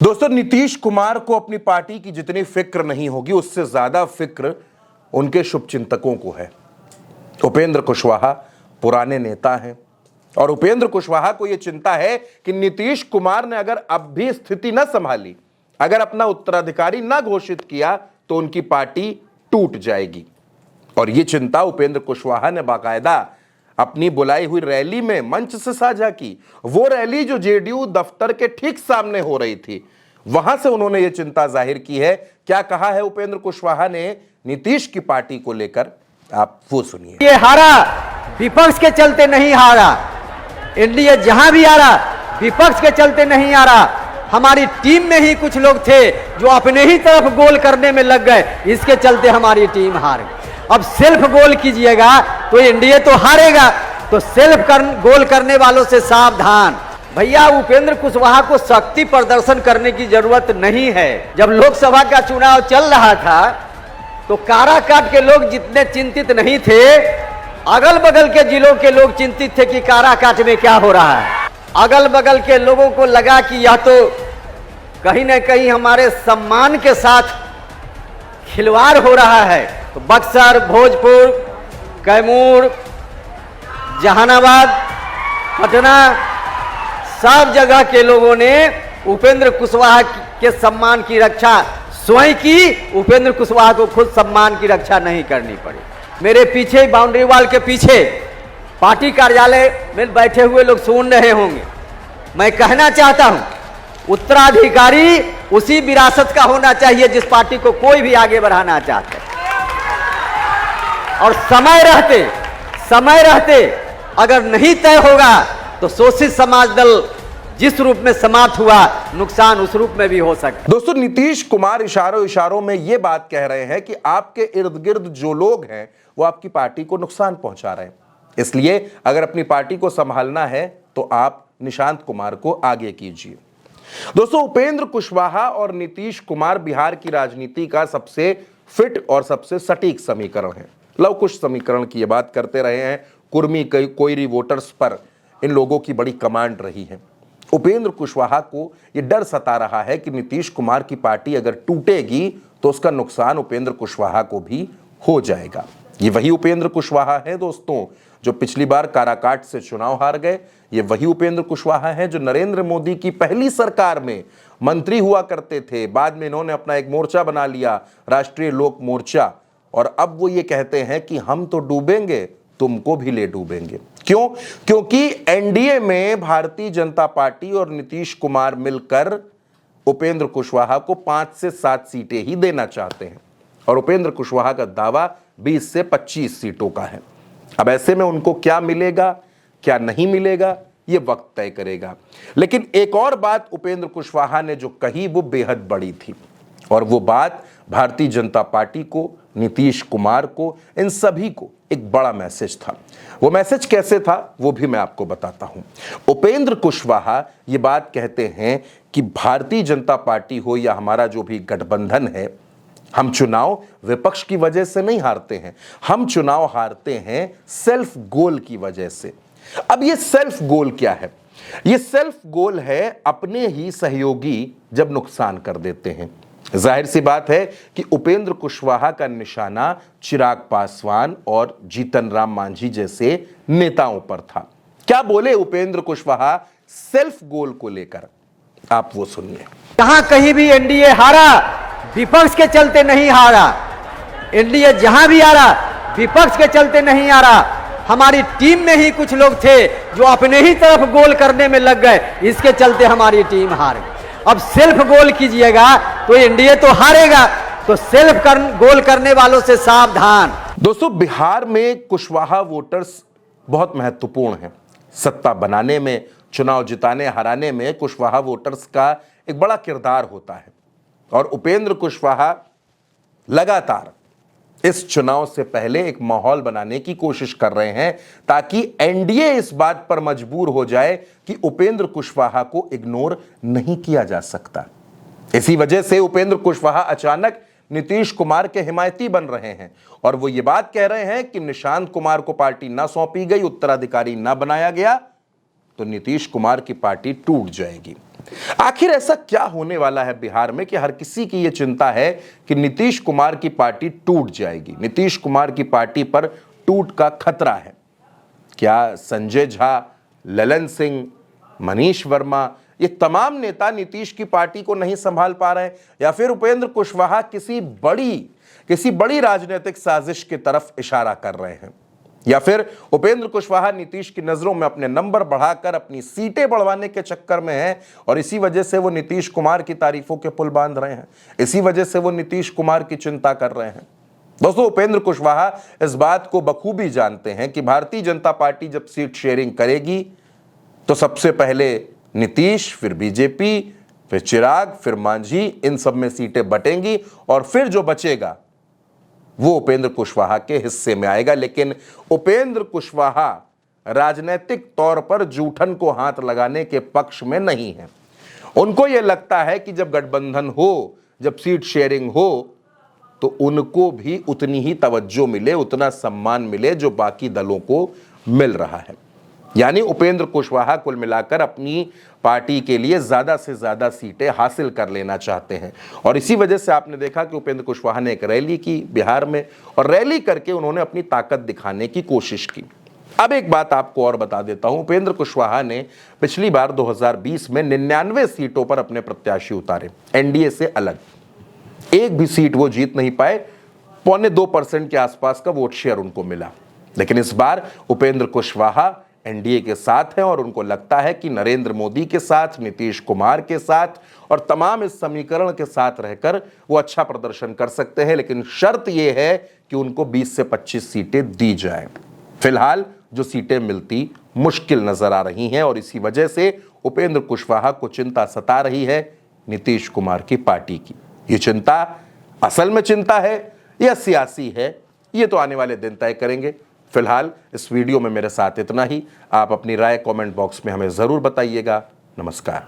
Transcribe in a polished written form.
दोस्तों, नीतीश कुमार को अपनी पार्टी की जितनी फिक्र नहीं होगी उससे ज्यादा फिक्र उनके शुभचिंतकों को है। उपेंद्र कुशवाहा पुराने नेता हैं और उपेंद्र कुशवाहा को यह चिंता है कि नीतीश कुमार ने अगर अब भी स्थिति न संभाली, अगर अपना उत्तराधिकारी न घोषित किया तो उनकी पार्टी टूट जाएगी। और यह चिंता उपेंद्र कुशवाहा ने बाकायदा अपनी बुलाई हुई रैली में मंच से साझा की। वो रैली जो जेडीयू दफ्तर के ठीक सामने हो रही थी, वहां से उन्होंने ये चिंता जाहिर की है। क्या कहा है उपेंद्र कुशवाहा ने नीतीश की पार्टी को लेकर, आप वो सुनिए। ये हारा विपक्ष के चलते नहीं हारा, एनडीए जहां भी आ रहा विपक्ष के चलते नहीं आ रहा। हमारी टीम में ही कुछ लोग थे जो अपने ही तरफ गोल करने में लग गए, इसके चलते हमारी टीम हार गई। अब सेल्फ गोल कीजिएगा तो एनडीए तो हारेगा, तो गोल करने वालों से सावधान। भैया, उपेंद्र कुशवाहा को शक्ति प्रदर्शन करने की जरूरत नहीं है। जब लोकसभा का चुनाव चल रहा था तो काराकाट के लोग जितने चिंतित नहीं थे, अगल बगल के जिलों के लोग चिंतित थे कि काराकाट में क्या हो रहा है। अगल बगल के लोगों को लगा कि यह तो कहीं ना कहीं हमारे सम्मान के साथ खिलवाड़ हो रहा है। तो बक्सर, भोजपुर, कैमूर, जहानाबाद, पटना, सब जगह के लोगों ने उपेंद्र कुशवाहा के सम्मान की रक्षा स्वयं की। उपेंद्र कुशवाहा को खुद सम्मान की रक्षा नहीं करनी पड़ी। मेरे पीछे बाउंड्री वॉल के पीछे पार्टी कार्यालय में बैठे हुए लोग सुन रहे होंगे। मैं कहना चाहता हूं, उत्तराधिकारी उसी विरासत का होना चाहिए जिस पार्टी को कोई भी आगे बढ़ाना चाहता है। और समय रहते अगर नहीं तय होगा तो शोषित समाज दल जिस रूप में समाप्त हुआ, नुकसान उस रूप में भी हो सकता है। दोस्तों, नीतीश कुमार इशारों में यह बात कह रहे हैं कि आपके इर्द गिर्द जो लोग हैं वो आपकी पार्टी को नुकसान पहुंचा रहे हैं, इसलिए अगर अपनी पार्टी को संभालना है तो आप निशांत कुमार को आगे कीजिए। दोस्तों, उपेंद्र कुशवाहा और नीतीश कुमार बिहार की राजनीति का सबसे फिट और सबसे सटीक समीकरण है। लव कुश समीकरण की ये बात करते रहे हैं। कुर्मी कोयरी वोटर्स पर इन लोगों की बड़ी कमांड रही है। उपेंद्र कुशवाहा को यह डर सता रहा है कि नीतीश कुमार की पार्टी अगर टूटेगी तो उसका नुकसान उपेंद्र कुशवाहा को भी हो जाएगा। ये वही उपेंद्र कुशवाहा है दोस्तों जो पिछली बार काराकाट से चुनाव हार गए। ये वही उपेंद्र कुशवाहा है जो नरेंद्र मोदी की पहली सरकार में मंत्री हुआ करते थे। बाद में इन्होंने अपना एक मोर्चा बना लिया, राष्ट्रीय लोक मोर्चा, और अब वो ये कहते हैं कि हम तो डूबेंगे, तुमको भी ले डूबेंगे। क्यों? क्योंकि एनडीए में भारतीय जनता पार्टी और नीतीश कुमार मिलकर उपेंद्र कुशवाहा को 5 से 7 सीटें ही देना चाहते हैं और उपेंद्र कुशवाहा का दावा 20 से 25 सीटों का है। अब ऐसे में उनको क्या मिलेगा, क्या नहीं मिलेगा, यह वक्त तय करेगा। लेकिन एक और बात उपेंद्र कुशवाहा ने जो कही वो बेहद बड़ी थी, और वो बात भारतीय जनता पार्टी को, नीतीश कुमार को, इन सभी को एक बड़ा मैसेज था। वो मैसेज कैसे था वो भी मैं आपको बताता हूं। उपेंद्र कुशवाहा ये बात कहते हैं कि भारतीय जनता पार्टी हो या हमारा जो भी गठबंधन है, हम चुनाव विपक्ष की वजह से नहीं हारते हैं, हम चुनाव हारते हैं सेल्फ गोल की वजह से। अब ये सेल्फ गोल क्या है? ये सेल्फ गोल है अपने ही सहयोगी जब नुकसान कर देते हैं। जाहिर सी बात है कि उपेंद्र कुशवाहा का निशाना चिराग पासवान और जीतन राम मांझी जैसे नेताओं पर था। क्या बोले उपेंद्र कुशवाहा सेल्फ गोल को लेकर, आप वो सुनिए। जहां कहीं भी एनडीए हारा विपक्ष के चलते नहीं हारा, एनडीए जहां भी आ रहा विपक्ष के चलते नहीं आ रहा। हमारी टीम में ही कुछ लोग थे जो अपने ही तरफ गोल करने में लग गए, इसके चलते हमारी टीम हार गई। अब सेल्फ गोल कीजिएगा तो एनडीए तो हारेगा, तो गोल करने वालों से सावधान। दोस्तों, बिहार में कुशवाहा वोटर्स बहुत महत्वपूर्ण हैं। सत्ता बनाने में, चुनाव जिताने हराने में कुशवाहा वोटर्स का एक बड़ा किरदार होता है और उपेंद्र कुशवाहा लगातार इस चुनाव से पहले एक माहौल बनाने की कोशिश कर रहे हैं ताकि एनडीए इस बात पर मजबूर हो जाए कि उपेंद्र कुशवाहा को इग्नोर नहीं किया जा सकता। इसी वजह से उपेंद्र कुशवाहा अचानक नीतीश कुमार के हिमायती बन रहे हैं और वो ये बात कह रहे हैं कि निशांत कुमार को पार्टी ना सौंपी गई, उत्तराधिकारी ना बनाया गया तो नीतीश कुमार की पार्टी टूट जाएगी। आखिर ऐसा क्या होने वाला है बिहार में कि हर किसी की यह चिंता है कि नीतीश कुमार की पार्टी टूट जाएगी, नीतीश कुमार की पार्टी पर टूट का खतरा है। क्या संजय झा, ललन सिंह, मनीष वर्मा, ये तमाम नेता नीतीश की पार्टी को नहीं संभाल पा रहे हैं, या फिर उपेंद्र कुशवाहा किसी बड़ी राजनीतिक साजिश की तरफ इशारा कर रहे हैं, या फिर उपेंद्र कुशवाहा नीतीश की नजरों में अपने नंबर बढ़ाकर अपनी सीटें बढ़वाने के चक्कर में हैं और इसी वजह से वो नीतीश कुमार की तारीफों के पुल बांध रहे हैं, इसी वजह से वो नीतीश कुमार की चिंता कर रहे हैं। दोस्तों, उपेंद्र कुशवाहा इस बात को बखूबी जानते हैं कि भारतीय जनता पार्टी जब सीट शेयरिंग करेगी तो सबसे पहले नीतीश, फिर बीजेपी, फिर चिराग, फिर मांझी, इन सब में सीटें बटेंगी और फिर जो बचेगा वो उपेंद्र कुशवाहा के हिस्से में आएगा। लेकिन उपेंद्र कुशवाहा राजनीतिक तौर पर जूठन को हाथ लगाने के पक्ष में नहीं है। उनको यह लगता है कि जब गठबंधन हो, जब सीट शेयरिंग हो, तो उनको भी उतनी ही तवज्जो मिले, उतना सम्मान मिले जो बाकी दलों को मिल रहा है। यानी उपेंद्र कुशवाहा कुल मिलाकर अपनी पार्टी के लिए ज्यादा से ज्यादा सीटें हासिल कर लेना चाहते हैं और इसी वजह से आपने देखा कि उपेंद्र कुशवाहा ने एक रैली की बिहार में और रैली करके उन्होंने अपनी ताकत दिखाने की कोशिश की। अब एक बात आपको और बता देता हूं, उपेंद्र कुशवाहा ने पिछली बार 2020 में 99 सीटों पर अपने प्रत्याशी उतारे, एनडीए से अलग। एक भी सीट वो जीत नहीं पाए, 2.25% के आसपास का वोट शेयर उनको मिला। लेकिन इस बार उपेंद्र कुशवाहा एनडीए के साथ हैं और उनको लगता है कि नरेंद्र मोदी के साथ, नीतीश कुमार के साथ और तमाम इस समीकरण के साथ रहकर वो अच्छा प्रदर्शन कर सकते हैं। लेकिन शर्त यह है कि उनको 20 से 25 सीटें दी जाएं। फिलहाल जो सीटें मिलती मुश्किल नजर आ रही हैं और इसी वजह से उपेंद्र कुशवाहा को चिंता सता रही है नीतीश कुमार की पार्टी की। ये चिंता असल में चिंता है या सियासी है, ये तो आने वाले दिन तय करेंगे। फिलहाल इस वीडियो में मेरे साथ इतना ही। आप अपनी राय कमेंट बॉक्स में हमें जरूर बताइएगा। नमस्कार।